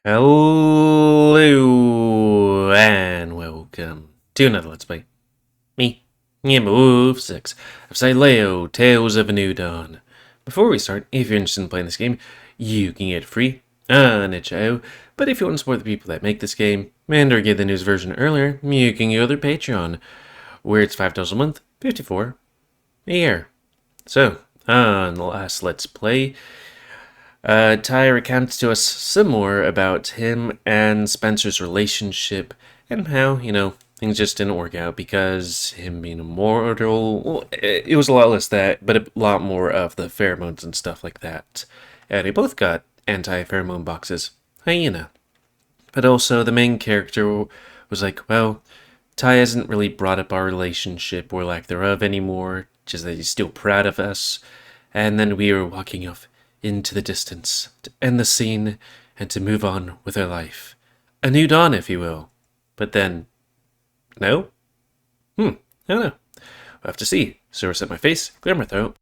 Hello and welcome to another Let's Play. Me, GamerWolfSix of Sileo, Tales of a New Dawn. Before we start, if you're interested in playing this game, you can get it free on itch.io. But if you want to support the people that make this game and or get the news version earlier, you can go to their Patreon, where it's $5 a month, $54 a year. So, on the last Let's Play, Ty recounts to us some more about him and Spencer's relationship and how, things just didn't work out because him being immortal, well, it was a lot less that, but a lot more of the pheromones and stuff like that. And they both got anti-pheromone boxes. Hyena. But also the main character was like, well, Ty hasn't really brought up our relationship or lack thereof anymore, just that he's still proud of us. And then we were walking off into the distance to end the scene and to move on with our life. A new dawn, if you will. But then, no? I don't know. We'll have to see. So reset my face, clear my throat.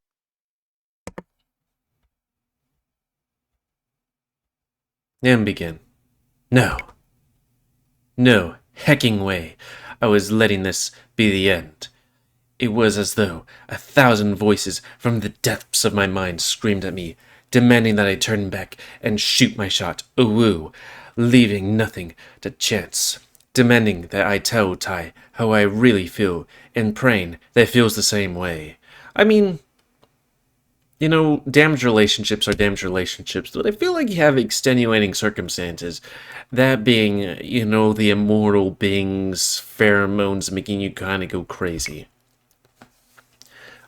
And begin. No. No hecking way. I was letting this be the end. It was as though 1,000 voices from the depths of my mind screamed at me, demanding that I turn back and shoot my shot, woo, leaving nothing to chance, demanding that I tell Ty how I really feel, and praying that he feels the same way. I mean, damaged relationships are damaged relationships, but I feel like you have extenuating circumstances. That being, the immortal being's pheromones making you kind of go crazy.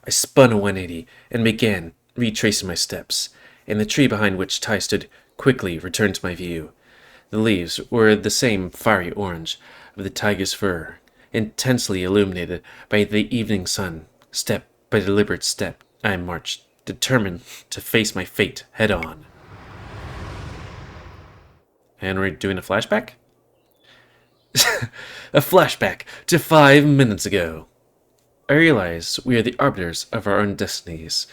I spun a 180 and began retracing my steps, and the tree behind which Ty stood quickly returned to my view. The leaves were the same fiery orange of the tiger's fur, intensely illuminated by the evening sun. Step by deliberate step, I marched, determined to face my fate head on. And we're doing a flashback? A flashback to 5 minutes ago. I realize we are the arbiters of our own destinies,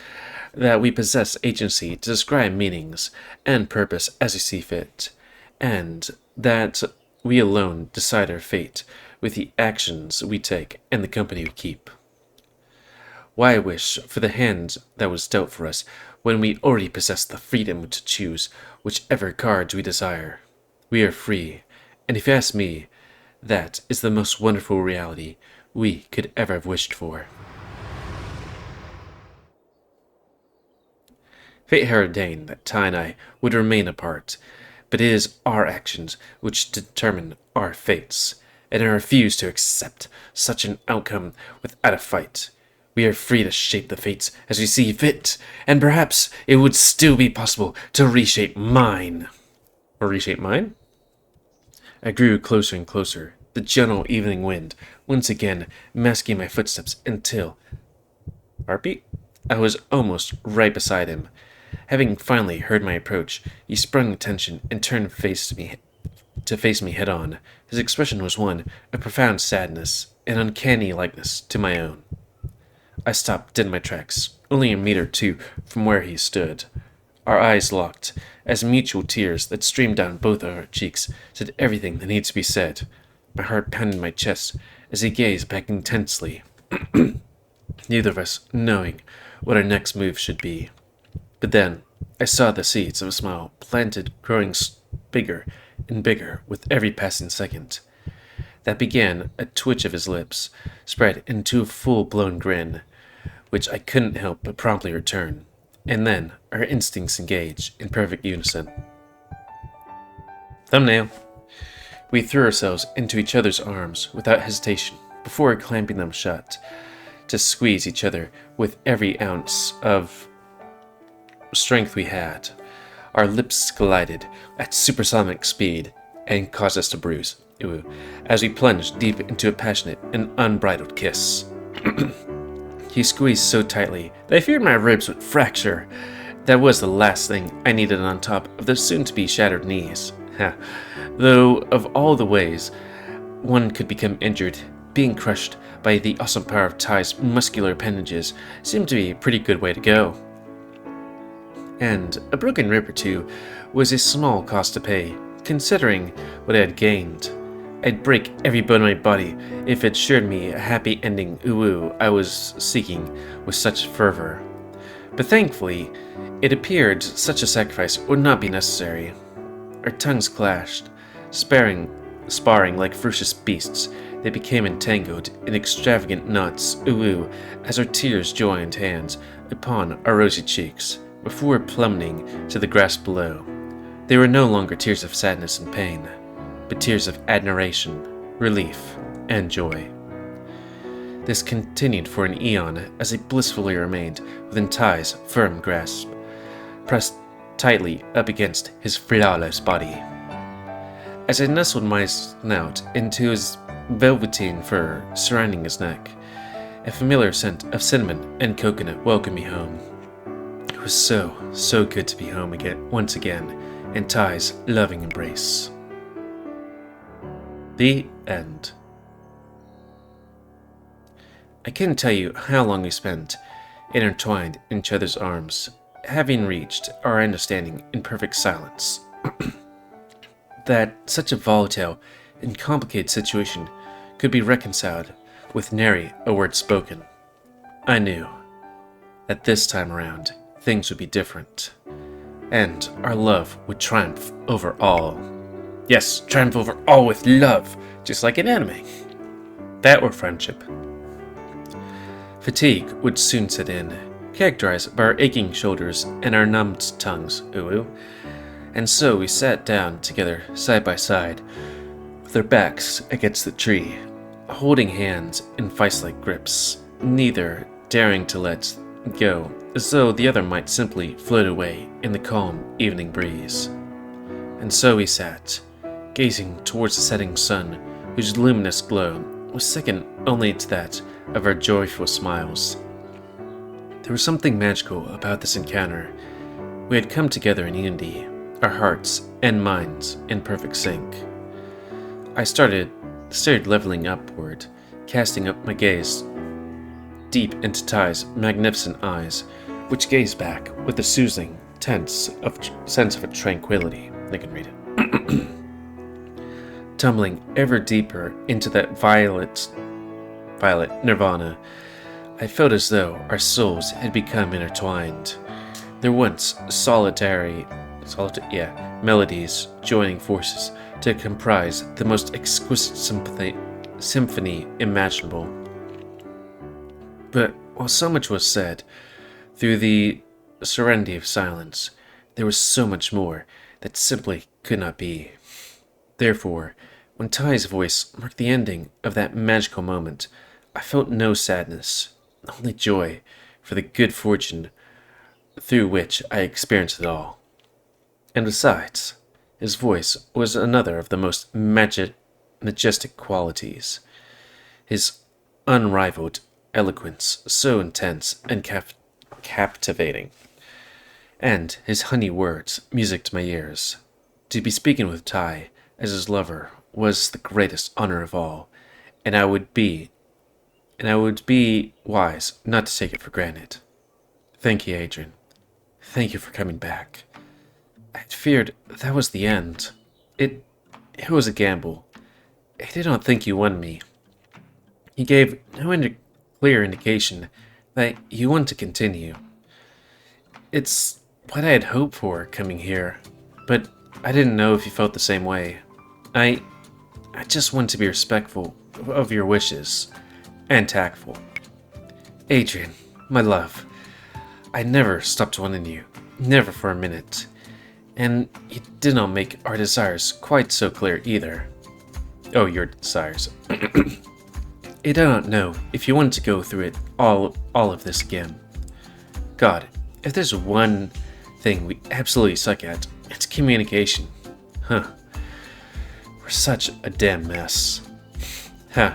that we possess agency to describe meanings and purpose as we see fit, and that we alone decide our fate with the actions we take and the company we keep. Why I wish for the hand that was dealt for us when we already possess the freedom to choose whichever cards we desire? We are free, and if you ask me, that is the most wonderful reality we could ever have wished for. Fate had ordained that Ty and I would remain apart, but it is our actions which determine our fates, and I refuse to accept such an outcome without a fight. We are free to shape the fates as we see fit, and perhaps it would still be possible to reshape mine. Or reshape mine? I grew closer and closer, the gentle evening wind once again masking my footsteps until, heartbeat, I was almost right beside him. Having finally heard my approach, he sprung attention and turned to face me head on. His expression was one of profound sadness, an uncanny likeness to my own. I stopped dead in my tracks, only a meter or two from where he stood. Our eyes locked, as mutual tears that streamed down both our cheeks said everything that needs to be said. My heart pounded in my chest as he gazed back intensely, neither of us knowing what our next move should be. But then I saw the seeds of a smile planted, growing bigger and bigger with every passing second. That began a twitch of his lips, spread into a full-blown grin, which I couldn't help but promptly return. And then our instincts engaged in perfect unison. Thumbnail. We threw ourselves into each other's arms without hesitation before clamping them shut, to squeeze each other with every ounce of strength we had. Our lips collided at supersonic speed and caused us to bruise, as we plunged deep into a passionate and unbridled kiss. He squeezed so tightly that I feared my ribs would fracture. That was the last thing I needed on top of the soon-to-be shattered knees. Though, of all the ways one could become injured, being crushed by the awesome power of Ty's muscular appendages seemed to be a pretty good way to go. And a broken rib or two was a small cost to pay, considering what I had gained. I'd break every bone in my body if it assured me a happy ending I was seeking with such fervor. But thankfully, it appeared such a sacrifice would not be necessary. Our tongues clashed, sparring like ferocious beasts. They became entangled in extravagant knots, as our tears joined hands upon our rosy cheeks, before plummeting to the grass below. They were no longer tears of sadness and pain, but tears of admiration, relief, and joy. This continued for an eon as I blissfully remained within Ty's firm grasp, pressed tightly up against his flawless body. As I nestled my snout into his velveteen fur surrounding his neck, a familiar scent of cinnamon and coconut welcomed me home. It was so good to be home once again in Ty's loving embrace. The end. I couldn't tell you how long we spent intertwined in each other's arms, having reached our understanding in perfect silence. That such a volatile and complicated situation could be reconciled with nary a word spoken. I knew that this time around things would be different, and our love would triumph over all. Yes, triumph over all with love, just like in anime. That or friendship. Fatigue would soon set in, characterized by our aching shoulders and our numbed tongues, and so we sat down together side by side, with our backs against the tree, holding hands in vice-like grips, neither daring to let go, as though the other might simply float away in the calm evening breeze. And so we sat, gazing towards the setting sun, whose luminous glow was second only to that of our joyful smiles. There was something magical about this encounter. We had come together in unity, our hearts and minds in perfect sync. I stared leveling upward, casting up my gaze deep into Ty's magnificent eyes, which gazed back with a soothing sense of tranquility. I can read it. Tumbling ever deeper into that violet nirvana, I felt as though our souls had become intertwined. Their once solitary melodies joining forces to comprise the most exquisite symphony imaginable. But while so much was said, through the serenity of silence, there was so much more that simply could not be. Therefore, when Ty's voice marked the ending of that magical moment, I felt no sadness, only joy for the good fortune through which I experienced it all. And besides, his voice was another of the most majestic qualities. His unrivaled eloquence so intense and captivating, and his honey words music to my ears. To be speaking with Ty as his lover was the greatest honor of all, and I would be wise not to take it for granted. Thank you, Adrian. Thank you for coming back. I had feared that was the end. It was a gamble. I did not think you won me. You gave no clear indication that you want to continue. It's what I had hoped for coming here, but I didn't know if you felt the same way. I just want to be respectful of your wishes, and tactful. Adrian, my love, I never stopped wanting you, never for a minute, and you did not make our desires quite so clear either. Oh, your desires. I don't know if you want to go through it all of this again. God, if there's one thing we absolutely suck at, it's communication. Huh. We're such a damn mess. Huh.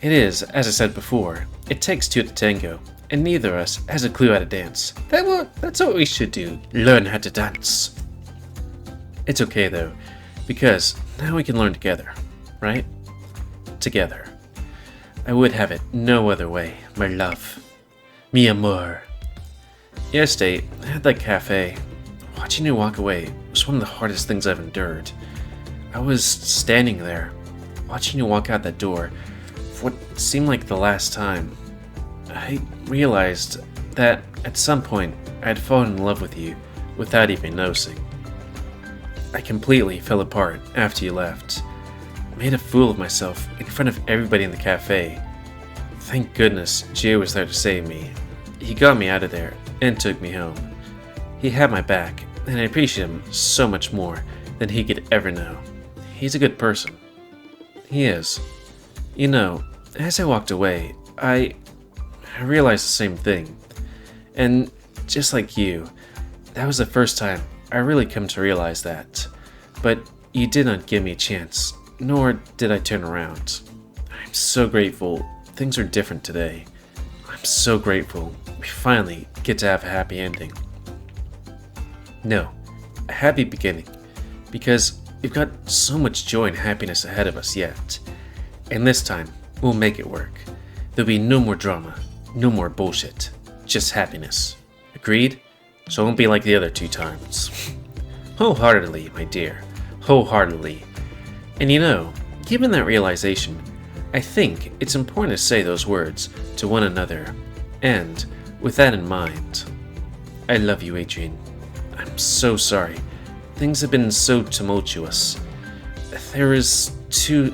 It is, as I said before, it takes two to tango, and neither of us has a clue how to dance. That's what we should do, learn how to dance. It's okay though, because now we can learn together, right? Together. I would have it no other way, my love. Mi amor. Yesterday, I had that cafe. Watching you walk away was one of the hardest things I've endured. I was standing there, watching you walk out that door for what seemed like the last time. I realized that at some point I had fallen in love with you without even noticing. I completely fell apart after you left. I made a fool of myself in front of everybody in the cafe. Thank goodness Jay was there to save me. He got me out of there and took me home. He had my back, and I appreciate him so much more than he could ever know. He's a good person. He is. You know, as I walked away, I realized the same thing. And just like you, that was the first time I really come to realize that. But you did not give me a chance, nor did I turn around. I'm so grateful things are different today. I'm so grateful we finally get to have a happy ending. No, a happy beginning, because we've got so much joy and happiness ahead of us yet. And this time, we'll make it work. There'll be no more drama, no more bullshit, just happiness. Agreed? So it won't be like the other 2 times. Wholeheartedly, my dear, wholeheartedly. And you know, given that realization, I think it's important to say those words to one another. And with that in mind, I love you, Adrian. I'm so sorry. Things have been so tumultuous. Here's to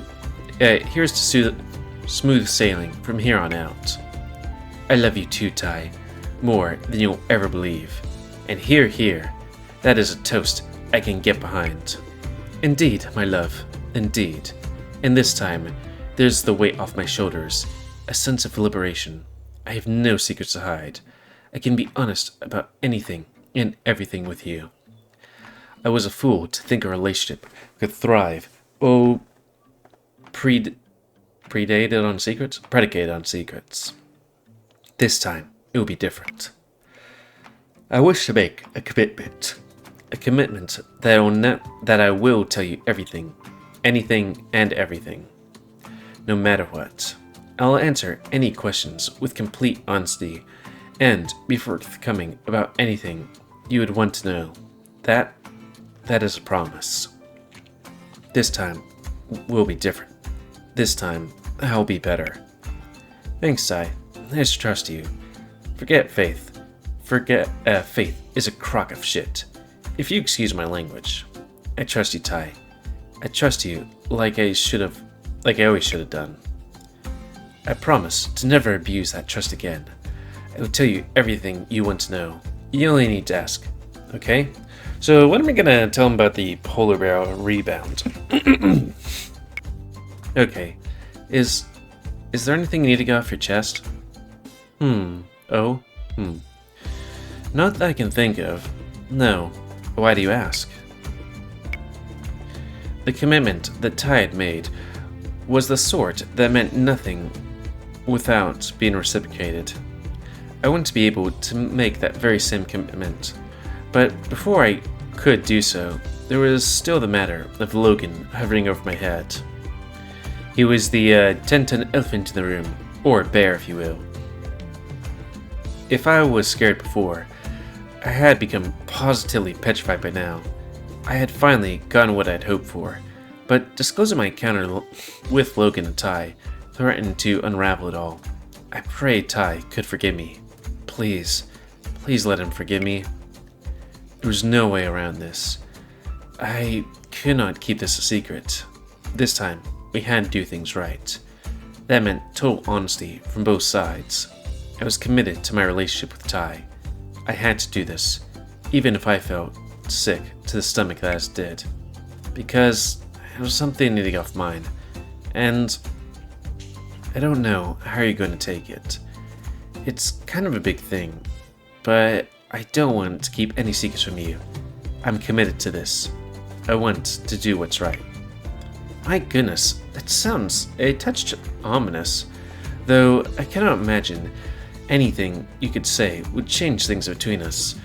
smooth sailing from here on out. I love you too, Ty, more than you'll ever believe. And here, that is a toast I can get behind. Indeed, my love, indeed. And this time, there's the weight off my shoulders, a sense of liberation. I have no secrets to hide. I can be honest about anything and everything with you. I was a fool to think a relationship could thrive, predicated on secrets. This time, it will be different. I wish to make a commitment that I will tell you everything, anything and everything. No matter what, I'll answer any questions with complete honesty and be forthcoming about anything you would want to know. That is a promise. This time will be different. This time, I'll be better. Thanks, Ty. I just trust you. Forget faith. Faith is a crock of shit. If you excuse my language. I trust you, Ty. I trust you like I always should have done. I promise to never abuse that trust again. I will tell you everything you want to know. You only need to ask. Okay? So when am I gonna tell him about the polar bear rebound? Okay. Is there anything you need to get off your chest? Not that I can think of. No. Why do you ask? The commitment that Ty had made was the sort that meant nothing without being reciprocated. I wanted to be able to make that very same commitment, but before I could do so, there was still the matter of Logan hovering over my head. He was the 10-ton elephant in the room, or bear if you will. If I was scared before, I had become positively petrified by now. I had finally gotten what I had hoped for, but disclosing my encounter with Logan and Ty threatened to unravel it all. I prayed Ty could forgive me. Please let him forgive me. There was no way around this. I could not keep this a secret. This time, we had to do things right. That meant total honesty from both sides. I was committed to my relationship with Ty. I had to do this, even if I felt sick to the stomach as did. Because it was something needing off mine. And I don't know how you're going to take it. It's kind of a big thing, but I don't want to keep any secrets from you. I'm committed to this. I want to do what's right. My goodness, that sounds a touch ominous, though I cannot imagine anything you could say would change things between us.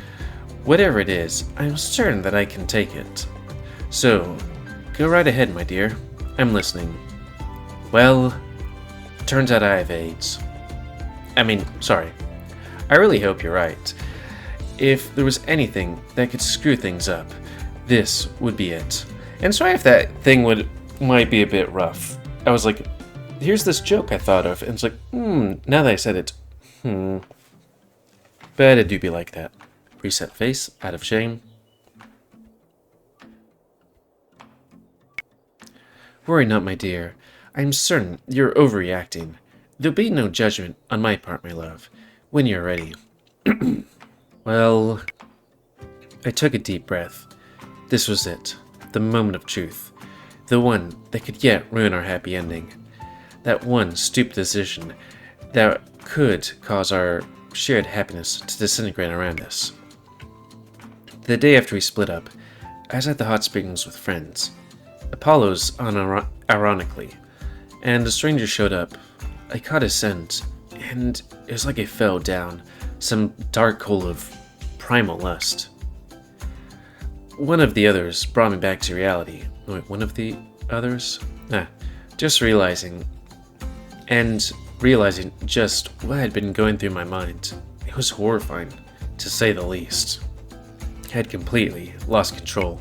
Whatever it is, I'm certain that I can take it. So, go right ahead, my dear. I'm listening. Well, turns out I have AIDS. I really hope you're right. if there was anything that could screw things up, this would be it. And sorry if that thing might be a bit rough. I was like, here's this joke I thought of, and it's like, now that I said it, But it do be like that. Reset face, out of shame. Worry not, my dear. I am certain you're overreacting. There'll be no judgment on my part, my love, when you're ready. Well, I took a deep breath. This was it, the moment of truth, the one that could yet ruin our happy ending. That one stupid decision that could cause our shared happiness to disintegrate around us. The day after we split up, I was at the hot springs with friends. Apollo's ironically, and a stranger showed up. I caught his scent, and it was like I fell down some dark hole of primal lust. One of the others brought me back to reality. Wait, one of the others? Just realizing just what had been going through my mind. It was horrifying, to say the least. I had completely lost control.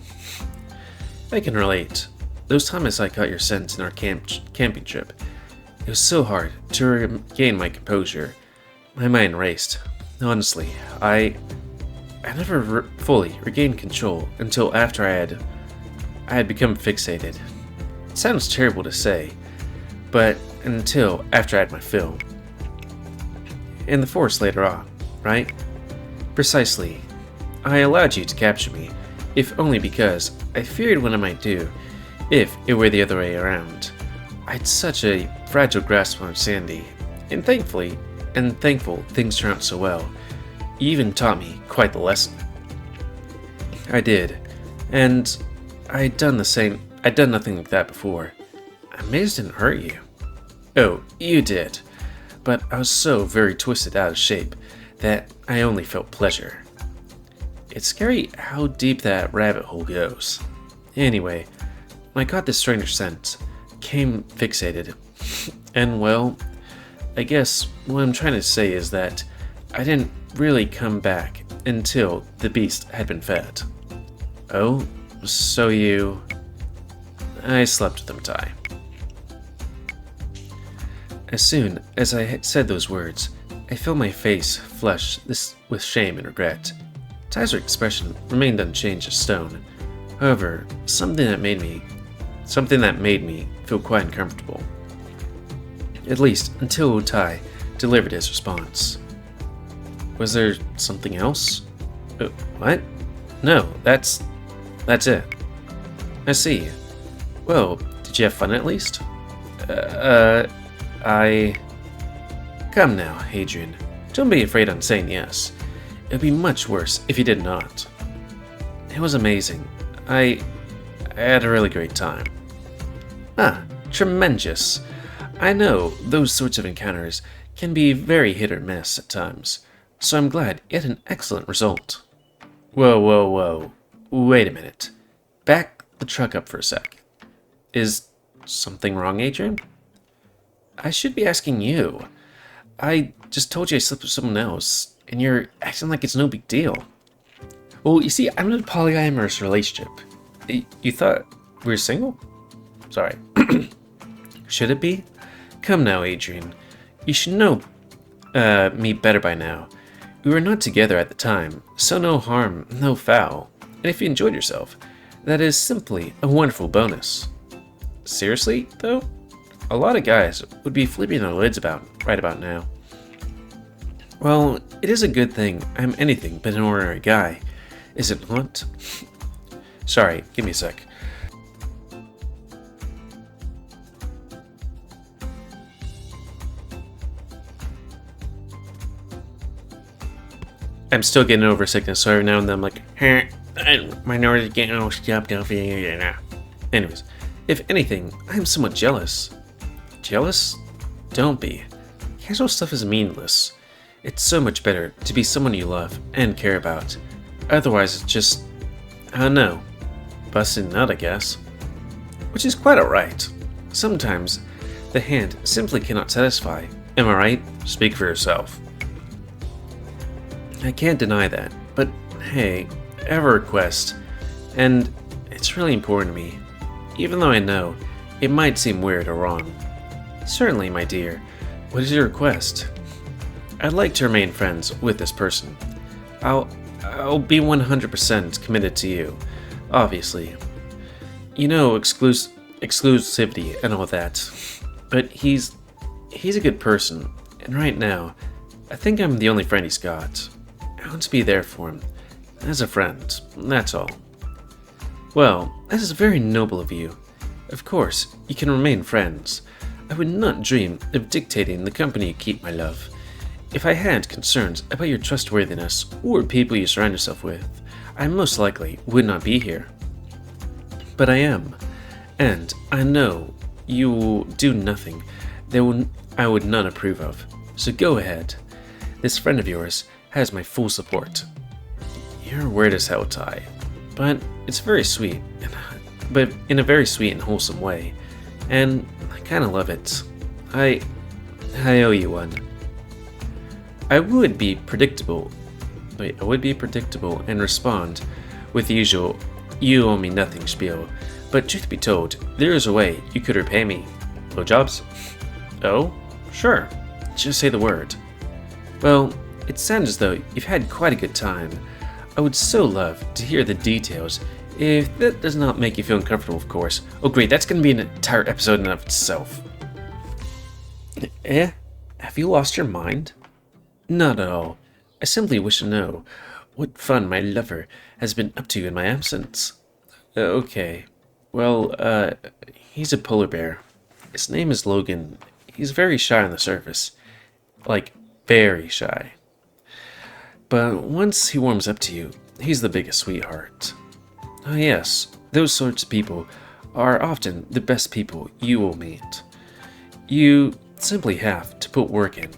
I can relate. Those times I caught your scent in our camping trip, it was so hard to regain my composure. My mind raced. Honestly, I never fully regained control until after I had become fixated. It sounds terrible to say, but until after I had my fill. In the forest later on, right? Precisely. I allowed you to capture me, if only because I feared what I might do if it were the other way around. I had such a fragile grasp on Sandy, and thankful things turned out so well. You even taught me quite the lesson. I did, and I'd done nothing like that before. I'm amazed it didn't hurt you. Oh, you did, but I was so very twisted out of shape that I only felt pleasure. It's scary how deep that rabbit hole goes. Anyway, when I got this stranger scent, became fixated, and well, I guess what I'm trying to say is that I didn't really come back until the beast had been fed. Oh, so you... I slept with them tie. As soon as I had said those words, I felt my face flush with shame and regret. Ty's expression remained unchanged as stone. However, something that made me feel quite uncomfortable. At least until Ty delivered his response. Was there something else? What? No, that's it. I see. Well, did you have fun at least? Come now, Adrian. Don't be afraid I'm saying yes. It would be much worse if you did not. It was amazing. I had a really great time. Tremendous. I know those sorts of encounters can be very hit or miss at times, so I'm glad you had an excellent result. Whoa. Wait a minute. Back the truck up for a sec. Is something wrong, Adrian? I should be asking you. I just told you I slept with someone else, and you're acting like it's no big deal. Well, you see, I'm in a polyamorous relationship. You thought we were single? Sorry. Should it be? Come now, Adrian. You should know me better by now. We were not together at the time, so no harm, no foul. And if you enjoyed yourself, that is simply a wonderful bonus. Seriously, though? A lot of guys would be flipping their lids right about now. Well, it is a good thing I'm anything but an ordinary guy, is it not? Sorry, give me a sec. I'm still getting over sickness, so every now and then I'm like, my nose is getting all stuffed up. Anyways, if anything, I'm somewhat jealous. Jealous? Don't be. Casual stuff is meaningless. It's so much better to be someone you love and care about. Otherwise, it's just, I don't know, busting nut, I guess. Which is quite alright. Sometimes, the hand simply cannot satisfy. Am I right? Speak for yourself. I can't deny that. But hey, I have a request, and it's really important to me, even though I know it might seem weird or wrong. Certainly, my dear. What is your request? I'd like to remain friends with this person. I'll be 100% committed to you, obviously. You know, exclusivity and all that. But he's a good person, and right now, I think I'm the only friend he's got. I want to be there for him, as a friend, that's all. Well, that is very noble of you. Of course, you can remain friends. I would not dream of dictating the company you keep, my love. If I had concerns about your trustworthiness or people you surround yourself with, I most likely would not be here. But I am, and I know you will do nothing that I would not approve of. So go ahead. This friend of yours has my full support. You're weird as hell, Ty, but it's very sweet, but in a very sweet and wholesome way, and I kind of love it. I owe you one. I would be predictable and respond with the usual "you owe me nothing" spiel, but truth be told, there is a way you could repay me. Blowjobs? Oh, sure. Just say the word. Well, it sounds as though you've had quite a good time. I would so love to hear the details, if that does not make you feel uncomfortable, of course. Oh great, that's going to be an entire episode in and of itself. Have you lost your mind? Not at all. I simply wish to know what fun my lover has been up to in my absence. Okay. Well, he's a polar bear. His name is Logan. He's very shy on the surface. Like, very shy. But once he warms up to you, he's the biggest sweetheart. Ah yes, those sorts of people are often the best people you will meet. You simply have to put work in.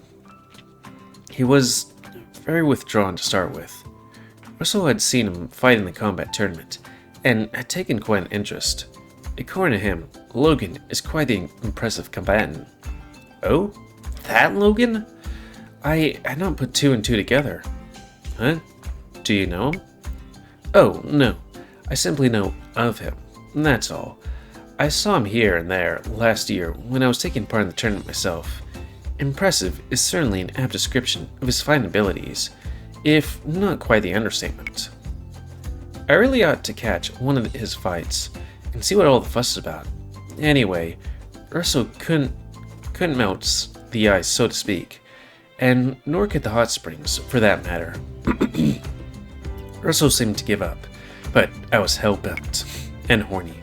He was very withdrawn to start with. Russell had seen him fight in the combat tournament, and had taken quite an interest. According to him, Logan is quite the impressive combatant. Oh? That Logan? I had not put two and two together. Huh? Do you know him? Oh, no. I simply know of him. That's all. I saw him here and there last year when I was taking part in the tournament myself. Impressive is certainly an apt description of his fighting abilities, if not quite the understatement. I really ought to catch one of his fights and see what all the fuss is about. Anyway, Russell couldn't melt the ice, so to speak, and nor could the hot springs, for that matter. Russell seemed to give up, but I was hell-bent and horny.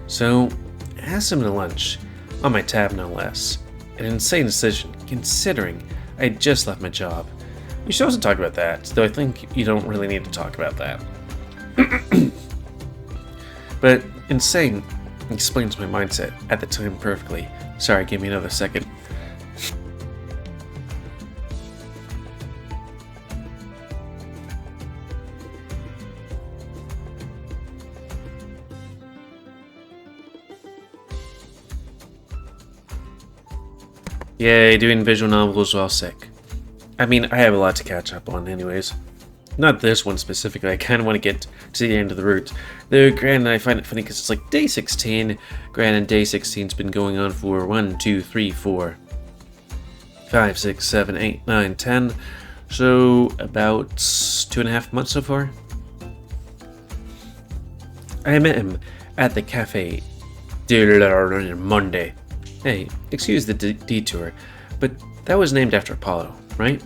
So, I asked him to lunch, on my tab no less. An insane decision, considering I had just left my job. We should also talk about that, though I think you don't really need to talk about that. But insane explains my mindset at the time perfectly. Sorry, give me another second. Yay, doing visual novels while sick. I mean, I have a lot to catch up on anyways. Not this one specifically, I kind of want to get to the end of the route. Though, granted, I find it funny because it's like day 16. Granted, day 16's been going on for 1, 2, 3, 4, 5, 6, 7, 8, 9, 10. So, about 2.5 months so far. I met him at the cafe Monday. Hey, excuse the detour, but that was named after Apollo, right?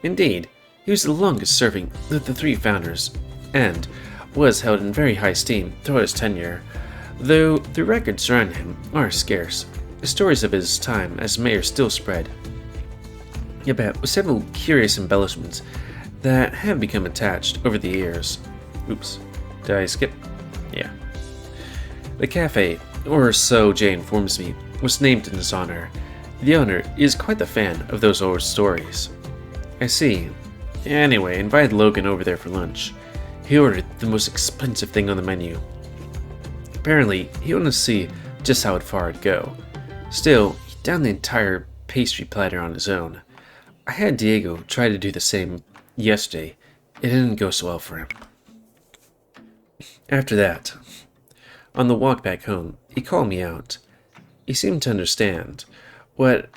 Indeed, he was the longest serving of the 3 founders, and was held in very high esteem throughout his tenure, though the records surrounding him are scarce. The stories of his time as mayor still spread, yet with several curious embellishments that have become attached over the years. Oops, did I skip? Yeah. The cafe, or so Jay informs me, was named in his honor. The owner is quite the fan of those old stories. I see. Anyway, I invited Logan over there for lunch. He ordered the most expensive thing on the menu. Apparently, he wanted to see just how far it'd go. Still, he downed the entire pastry platter on his own. I had Diego try to do the same yesterday, it didn't go so well for him. After that, on the walk back home, he called me out. He seemed to understand what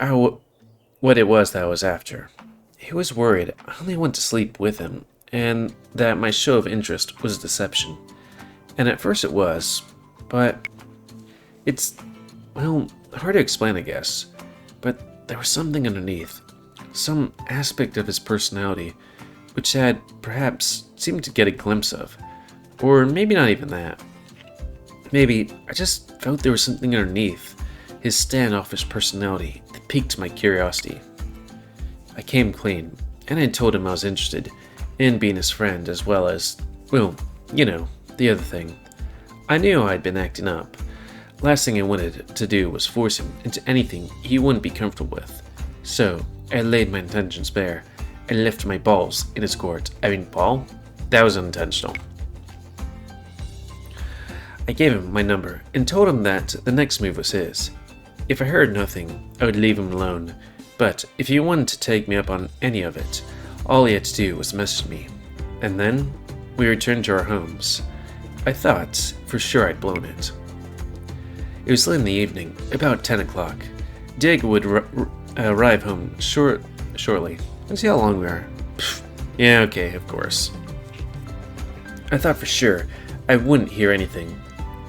it was that I was after. He was worried I only went to sleep with him, and that my show of interest was a deception. And at first it was, but it's, well, hard to explain, I guess. But there was something underneath, some aspect of his personality, which had perhaps seemed to get a glimpse of. Or maybe not even that. Maybe I just felt there was something underneath his standoffish personality that piqued my curiosity. I came clean, and I told him I was interested in being his friend as well as, well, you know, the other thing. I knew I'd been acting up. Last thing I wanted to do was force him into anything he wouldn't be comfortable with. So I laid my intentions bare and left my balls in his court. I mean, ball? That was unintentional. I gave him my number and told him that the next move was his. If I heard nothing, I would leave him alone, but if he wanted to take me up on any of it, all he had to do was message me. And then, we returned to our homes. I thought for sure I'd blown it. It was late in the evening, about 10 o'clock. Dig would arrive home shortly. Let's see how long we are. Pfft. Yeah, okay, of course. I thought for sure I wouldn't hear anything.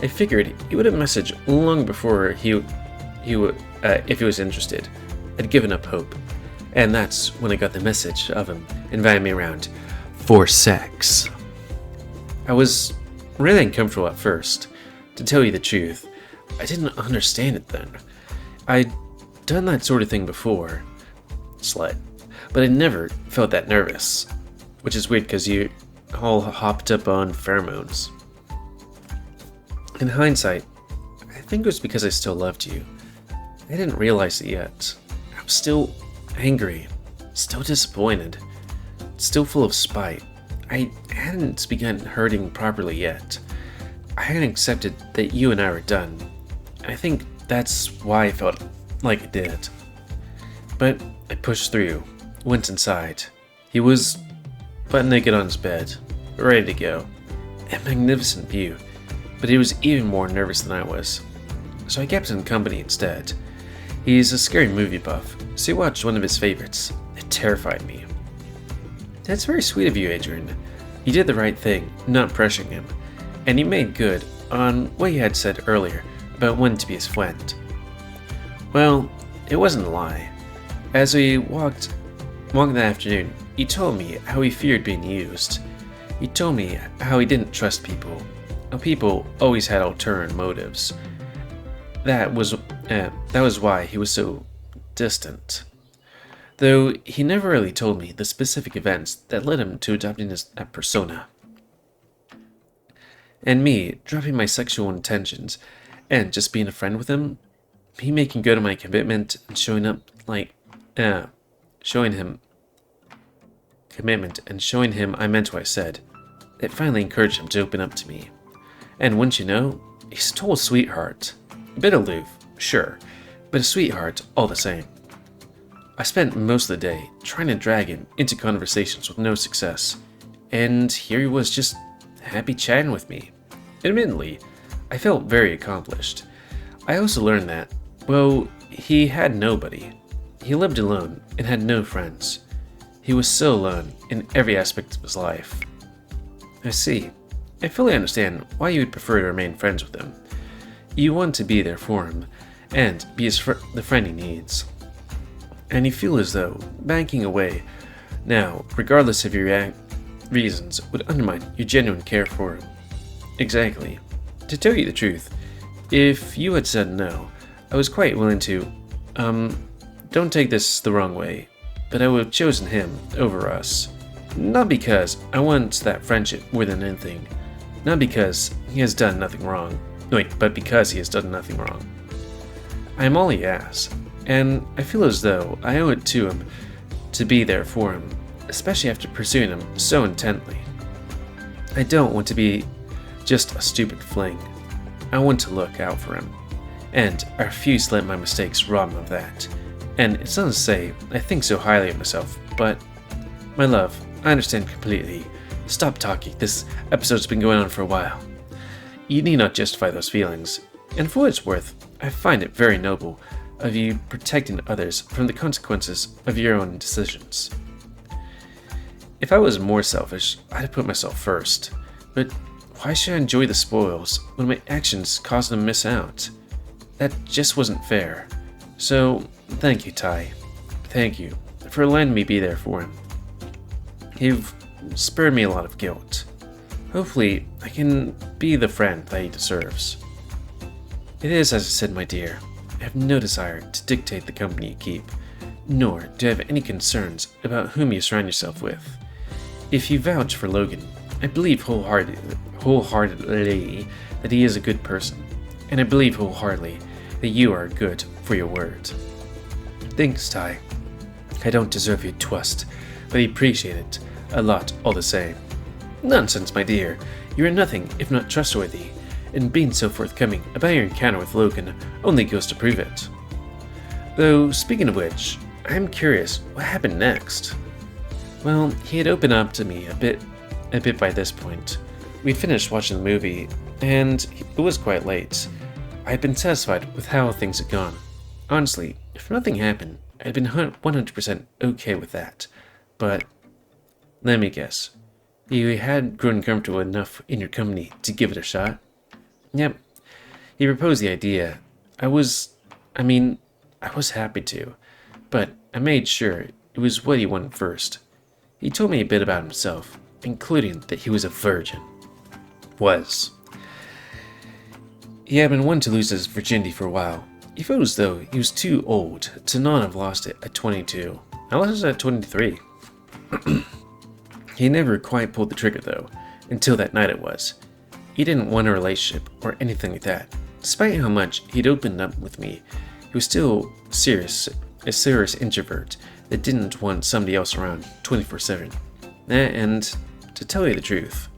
I figured he would have messaged long before he would, if he was interested. I'd given up hope. And that's when I got the message of him inviting me around for sex. I was really uncomfortable at first. To tell you the truth, I didn't understand it then. I'd done that sort of thing before. Slut. But I never felt that nervous. Which is weird because you all hopped up on pheromones. In hindsight, I think it was because I still loved you. I didn't realize it yet. I was still angry, still disappointed, still full of spite. I hadn't begun hurting properly yet. I hadn't accepted that you and I were done. And I think that's why I felt like I did. But I pushed through, went inside. He was butt naked on his bed, ready to go. A magnificent view. But he was even more nervous than I was. So I kept him company instead. He's a scary movie buff, so he watched one of his favorites. It terrified me. That's very sweet of you, Adrian. You did the right thing, not pressuring him. And you made good on what you had said earlier about wanting to be his friend. Well, it wasn't a lie. As we walked that afternoon, he told me how he feared being used. He told me how he didn't trust people. People always had ulterior motives. That was why he was so distant. Though he never really told me the specific events that led him to adopting that persona. And me dropping my sexual intentions and just being a friend with him, me making good on my commitment and showing him I meant what I said. It finally encouraged him to open up to me. And wouldn't you know, he's a total sweetheart. A bit aloof, sure, but a sweetheart all the same. I spent most of the day trying to drag him into conversations with no success, and here he was just happy chatting with me. Admittedly, I felt very accomplished. I also learned that, well, he had nobody. He lived alone and had no friends. He was so alone in every aspect of his life. I see. I fully understand why you would prefer to remain friends with him. You want to be there for him, and be the friend he needs. And you feel as though backing away now, regardless of your reasons, would undermine your genuine care for him. Exactly. To tell you the truth, if you had said no, I was quite willing to, don't take this the wrong way, but I would have chosen him over us. Not because I want that friendship more than anything. Not because he has done nothing wrong. Wait, but because he has done nothing wrong. I am all he asks, and I feel as though I owe it to him to be there for him, especially after pursuing him so intently. I don't want to be just a stupid fling. I want to look out for him, and I refuse to let my mistakes rob him of that. And it's not to say I think so highly of myself, but, my love, I understand completely Stop talking. This episode's been going on for a while. You need not justify those feelings, and for what it's worth, I find it very noble of you protecting others from the consequences of your own decisions. If I was more selfish, I'd put myself first, but why should I enjoy the spoils when my actions cause them to miss out? That just wasn't fair. So, thank you, Ty. Thank you for letting me be there for him. You've spared me a lot of guilt. Hopefully, I can be the friend that he deserves. It is as I said, my dear. I have no desire to dictate the company you keep, nor do I have any concerns about whom you surround yourself with. If you vouch for Logan, I believe wholeheartedly that he is a good person, and I believe wholeheartedly that you are good for your word. Thanks, Ty. I don't deserve your trust, but I appreciate it a lot all the same. Nonsense, my dear. You are nothing if not trustworthy, and being so forthcoming about your encounter with Logan only goes to prove it. Though, speaking of which, I'm curious what happened next. Well, he had opened up to me a bit by this point. We'd finished watching the movie, and it was quite late. I had been satisfied with how things had gone. Honestly, if nothing happened, I'd been 100% okay with that. But, let me guess. You had grown comfortable enough in your company to give it a shot? Yep. He proposed the idea. I was happy to, but I made sure it was what he wanted first. He told me a bit about himself, including that he was a virgin. He had been one to lose his virginity for a while. He felt as though he was too old to not have lost it at 22. I lost it at 23. He never quite pulled the trigger though, until that night it was. He didn't want a relationship or anything like that. Despite how much he'd opened up with me, he was still a serious introvert that didn't want somebody else around 24/7. And to tell you the truth,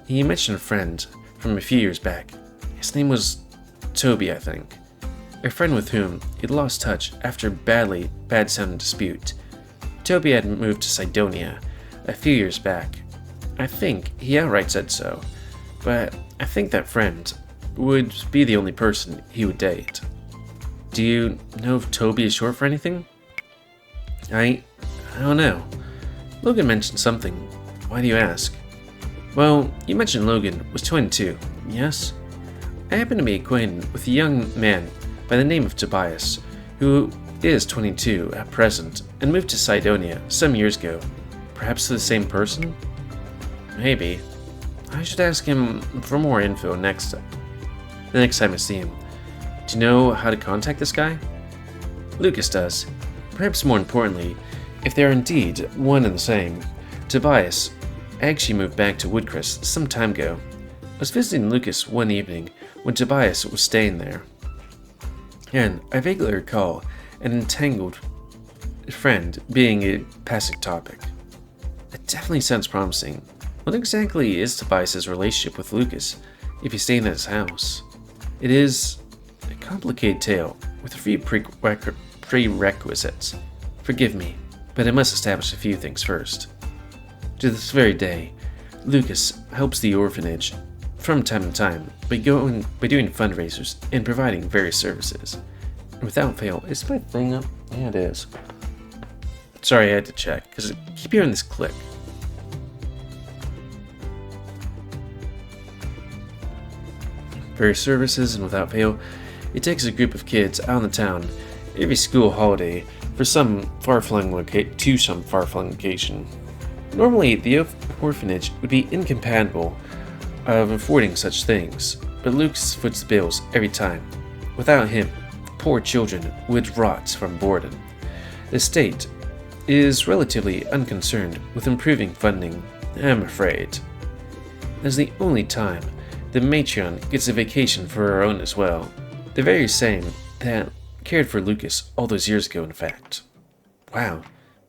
he mentioned a friend from a few years back. His name was Toby, I think. A friend with whom he'd lost touch after a bad-sounding dispute. Toby had moved to Sidonia a few years back. I think he outright said so, but I think that friend would be the only person he would date. Do you know if Toby is short for anything? I don't know. Logan mentioned something. Why do you ask? Well, you mentioned Logan was 22, yes? I happen to be acquainted with a young man by the name of Tobias, who is 22 at present and moved to Sidonia some years ago. Perhaps the same person? Maybe. I should ask him for more info the next time I see him. Do you know how to contact this guy? Lucas does. Perhaps more importantly, if they are indeed one and the same, Tobias actually moved back to Woodcrest some time ago. I was visiting Lucas one evening when Tobias was staying there, and I vaguely recall an entangled friend being a passing topic. It definitely sounds promising. What exactly is Tobias' relationship with Lucas if he's staying at his house? It is a complicated tale with a few prerequisites. Forgive me, but I must establish a few things first. To this very day, Lucas helps the orphanage from time to time by doing fundraisers and providing various services. And without fail, is my thing up? Yeah, it is. Sorry, I had to check, because I keep hearing this click. Various services, and without fail, it takes a group of kids out in the town every school holiday for some far-flung location. Normally, the orphanage would be incapable of affording such things, but Lucas foots the bills every time. Without him, poor children would rot from boredom. The state is relatively unconcerned with improving funding, I'm afraid. As the only time, the matron gets a vacation for her own as well. The very same that cared for Lucas all those years ago, in fact. Wow,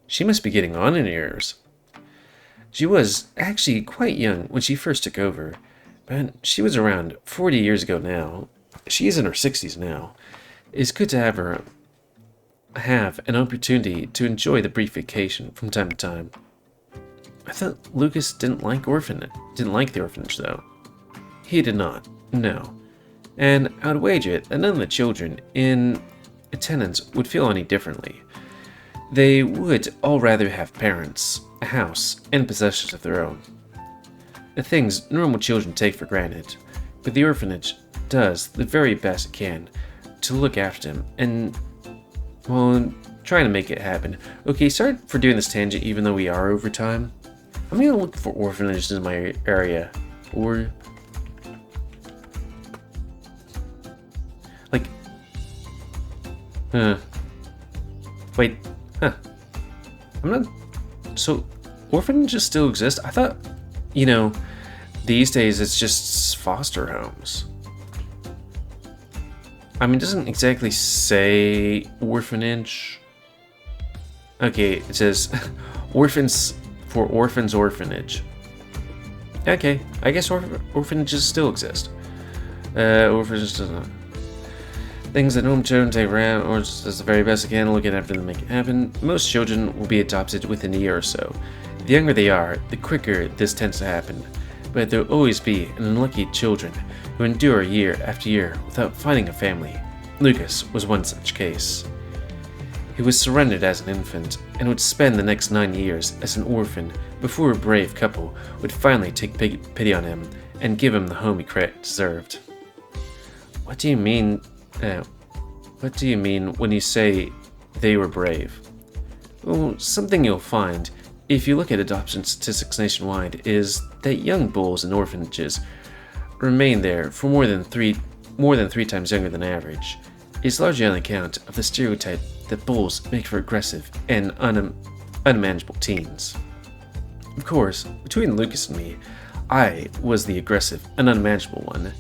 she must be getting on in years. She was actually quite young when she first took over, but she was around 40 years ago now. She is in her 60s now. It's good to have her have an opportunity to enjoy the brief vacation from time to time. I thought Lucas didn't like the orphanage, though. He did not, no. And I would wager it that none of the children in attendance would feel any differently. They would all rather have parents, a house, and possessions of their own. The things normal children take for granted, but the orphanage does the very best it can to look after them and, well, trying to make it happen. Okay, sorry for doing this tangent even though we are over time. I'm gonna look for orphanages in my area. Or like wait, huh. I'm not so orphanages still exist? I thought, these days it's just foster homes. I mean, it doesn't exactly say orphanage. Okay, it says orphans for orphans orphanage. Okay, I guess orphanages still exist. Orphanages does not. Things that normal children take around, or does the very best they can, looking after them, make it happen. Most children will be adopted within a year or so. The younger they are, the quicker this tends to happen. But there will always be an unlucky children who endure year after year without finding a family. Lucas was one such case. He was surrendered as an infant and would spend the next 9 years as an orphan before a brave couple would finally take pity on him and give him the home he deserved. What do you mean when you say they were brave? Well, something you'll find if you look at adoption statistics nationwide is that young bulls in orphanages remain there for more than three times younger than average. It's largely on account of the stereotype that bulls make for aggressive and unmanageable teens. Of course, between Lucas and me, I was the aggressive and unmanageable one.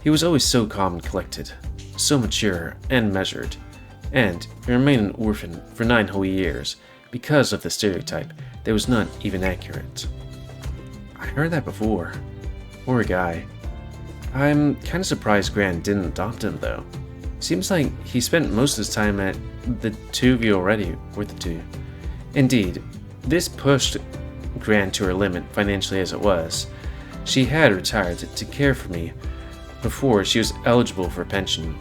He was always so calm and collected, so mature and measured, and he remained an orphan for 9 whole years because of the stereotype that was not even accurate. I heard that before. Poor guy. I'm kind of surprised Gran didn't adopt him, though. Seems like he spent most of his time at the 2 of you already, or the 2. Indeed, this pushed Gran to her limit financially as it was. She had retired to care for me before she was eligible for a pension,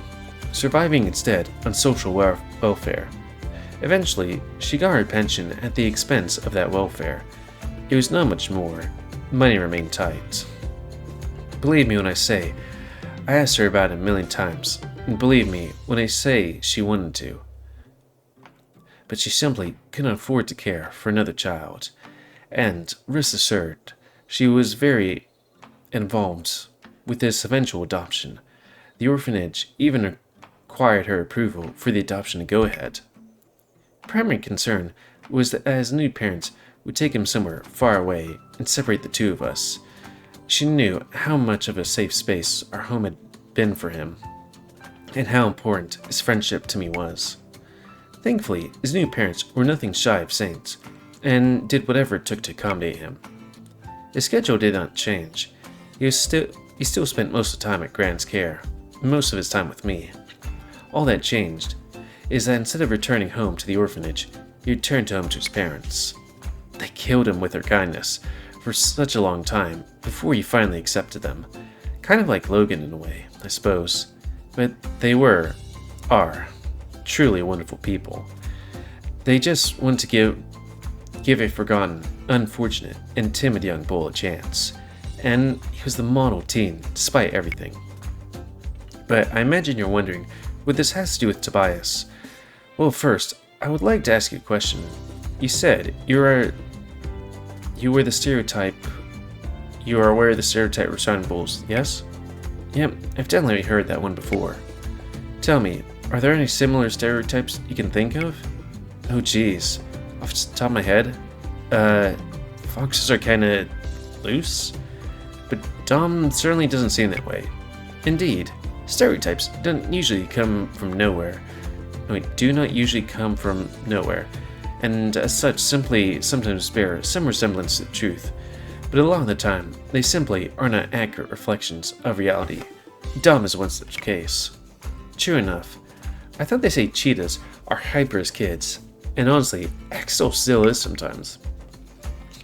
surviving instead on social welfare. Eventually, she got her pension at the expense of that welfare. It was not much more. Money remained tight. Believe me when I say, I asked her about it a million times, and believe me when I say she wanted to. But she simply couldn't afford to care for another child, and rest assured, she was very involved with this eventual adoption. The orphanage even required her approval for the adoption to go ahead. Primary concern was that as new parents would take him somewhere far away and separate the 2 of us. She knew how much of a safe space our home had been for him, and how important his friendship to me was. Thankfully, his new parents were nothing shy of saints, and did whatever it took to accommodate him. His schedule did not change. He still spent most of the time at Gran's care, and most of his time with me. All that changed is that instead of returning home to the orphanage, he returned home to his parents. They killed him with their kindness for such a long time before he finally accepted them. Kind of like Logan in a way, I suppose. But they are truly wonderful people. They just want to give a forgotten, unfortunate, and timid young bull a chance. And he was the model teen, despite everything. But I imagine you're wondering what this has to do with Tobias. Well, first, I would like to ask you a question. You said you were the stereotype. You are aware of the stereotype regarding bulls, yes? Yep, I've definitely heard that one before. Tell me, are there any similar stereotypes you can think of? Oh geez, off the top of my head, foxes are kinda loose? But Dom certainly doesn't seem that way. Indeed, stereotypes don't usually come from nowhere. Do not usually come from nowhere, and as such simply sometimes bear some resemblance to the truth. But a lot of the time, they simply are not accurate reflections of reality. Dom is one such case. True enough, I thought they say cheetahs are hyper as kids, and honestly, Axel still is sometimes.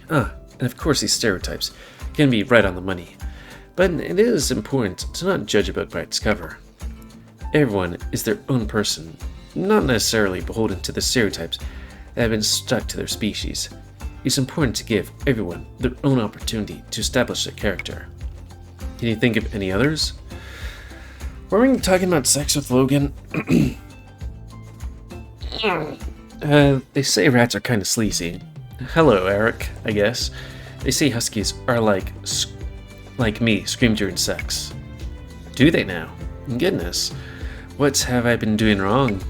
And And of course these stereotypes can be right on the money, but it is important to not judge a book by its cover. Everyone is their own person, not necessarily beholden to the stereotypes that have been stuck to their species. It's important to give everyone their own opportunity to establish their character. Can you think of any others? Were we talking about sex with Logan? They say rats are kind of sleazy. Hello, Eric, I guess. They say huskies are like me, scream during sex. Do they now? Goodness. What have I been doing wrong?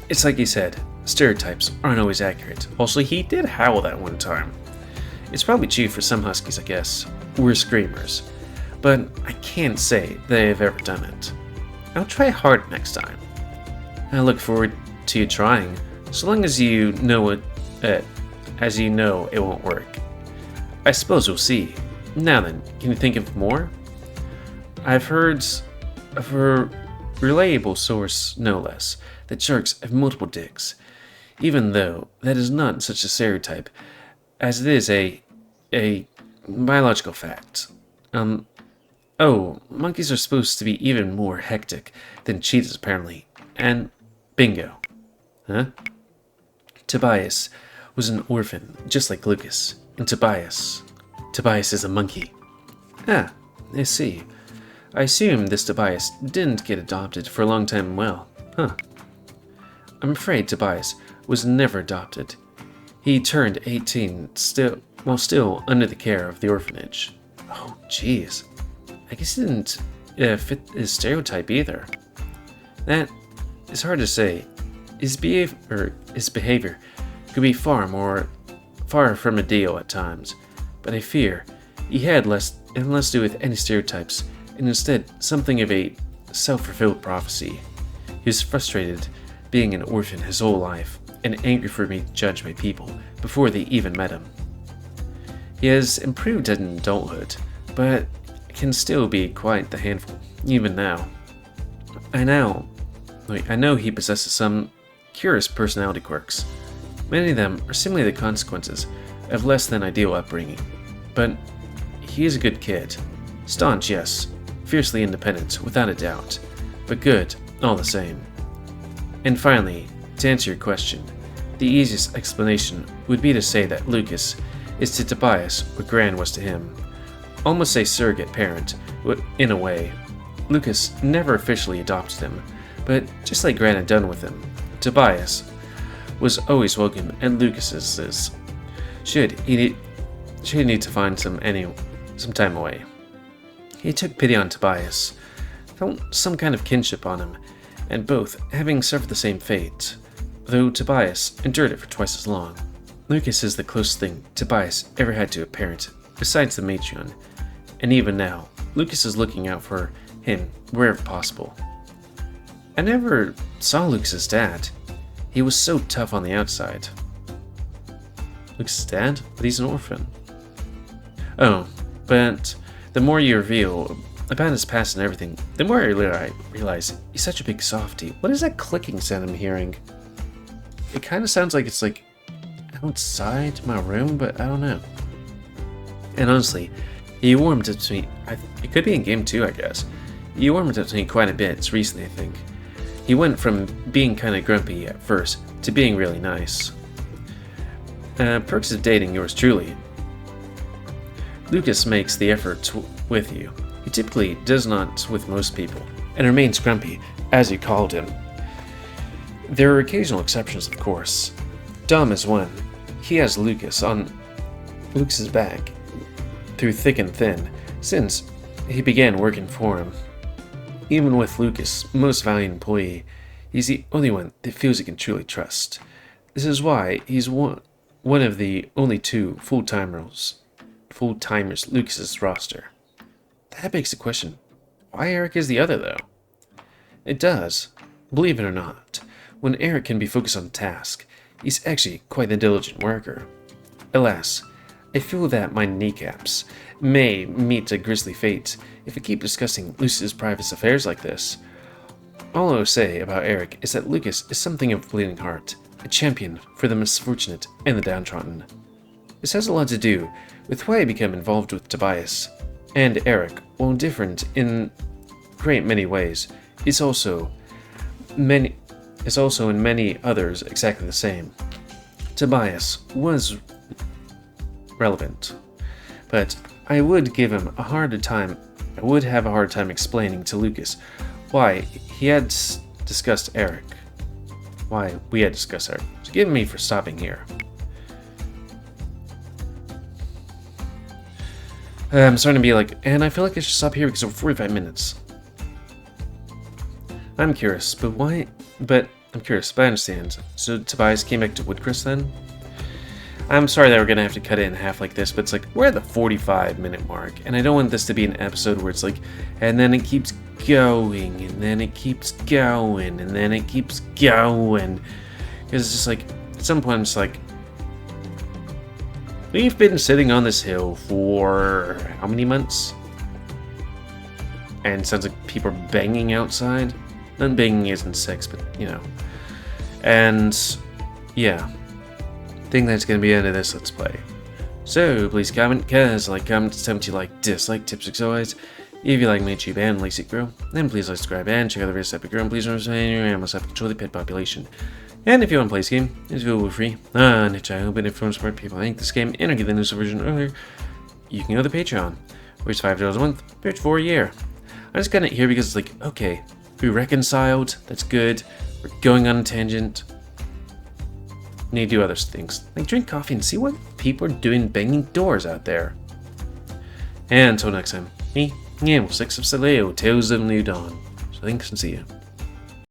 It's like you said, stereotypes aren't always accurate. Also, he did howl that one time. It's probably true for some huskies, I guess. We're screamers. But I can't say that I've ever done it. I'll try hard next time. I look forward to you trying, so long as you know it won't work. I suppose we'll see. Now then, can you think of more? I've heard of a reliable source, no less, that sharks have multiple dicks, even though that is not such a stereotype as it is a biological fact. Oh, monkeys are supposed to be even more hectic than cheetahs apparently, and bingo. Huh? Tobias was an orphan, just like Lucas, and Tobias is a monkey. Ah, I see. I assume this Tobias didn't get adopted for a long time. Well, huh. I'm afraid Tobias was never adopted. He turned 18 while still under the care of the orphanage. Oh, jeez. I guess he didn't fit his stereotype either. That is hard to say. His behavior could be far from ideal at times, but I fear he had less to do with any stereotypes, and instead something of a self-fulfilled prophecy. He was frustrated being an orphan his whole life, and angry for being judged by people before they even met him. He has improved in adulthood, but can still be quite the handful, even now. I know he possesses some curious personality quirks. Many of them are simply the consequences of less than ideal upbringing, but he is a good kid. Staunch, yes. Fiercely independent, without a doubt, but good all the same. And finally, to answer your question, the easiest explanation would be to say that Lucas is to Tobias what Gran was to him. Almost a surrogate parent, in a way. Lucas never officially adopted him, but just like Gran had done with him, Tobias was always welcome at Lucas's. Should he need to find some time away. He took pity on Tobias, felt some kind of kinship on him, and both having suffered the same fate, though Tobias endured it for twice as long. Lucas is the closest thing Tobias ever had to a parent, besides the matriarch, and even now, Lucas is looking out for him wherever possible. I never saw Lucas's dad. He was so tough on the outside. Lucas's dad? But he's an orphan. Oh, but the more you reveal about his past and everything, the more I realize he's such a big softie. What is that clicking sound I'm hearing? It kind of sounds like it's like outside my room, but I don't know. And honestly, he warmed up to me. It could be in game 2, I guess. He warmed up to me quite a bit recently, I think. He went from being kind of grumpy at first to being really nice. Perks of dating yours truly. Lucas makes the effort with you. He typically does not with most people, and remains grumpy, as you called him. There are occasional exceptions, of course. Dom is one. He has Lucas on Lucas's back through thick and thin since he began working for him. Even with Lucas, most valued employee, he's the only one that feels he can truly trust. This is why he's one of the only 2 full-timers Lucas's roster. That begs the question, why Eric is the other though? It does. Believe it or not, when Eric can be focused on task, he's actually quite a diligent worker. Alas, I feel that my kneecaps may meet a grisly fate if I keep discussing Lucas's private affairs like this. All I will say about Eric is that Lucas is something of a bleeding heart, a champion for the misfortunate and the downtrodden. This has a lot to do with why I became involved with Tobias. And Eric, while different in great many ways, is also in many others exactly the same. Tobias was relevant, but I would have a hard time explaining to Lucas why we had discussed Eric. So forgive me for stopping here. I'm starting to be like, and I feel like I should stop here because we're 45 minutes. I'm curious, but why? But I understand. So Tobias came back to Woodcrest then? I'm sorry that we're gonna have to cut it in half like this, but it's like, we're at the 45-minute mark, and I don't want this to be an episode where it's like, and then it keeps going, and then it keeps going, and then it keeps going. Because it's just like, at some point it's like, we've been sitting on this hill for how many months? And it sounds like people are banging outside. Not banging isn't sex, but you know. And yeah, I think that's gonna be the end of this Let's Play. So please comment, comment, tell me what you like, dislike, tips, exercise. If you like my YouTube and like it grow, then please like, subscribe, and check out the rest of Epic Grow, and please remember to almost have control the pet population. And if you want to play this game, it's available free on Twitch. I hope it informs smart people. I think this game and I get the news version earlier. You can go to Patreon, where it's $5 a month, but for a year. I just got it here because it's like, okay, we reconciled. That's good. We're going on a tangent. We need to do other things, like drink coffee and see what people are doing banging doors out there. And until next time, me, GamerWolfSix of Sileo, Tales of New Dawn. So thanks and see you.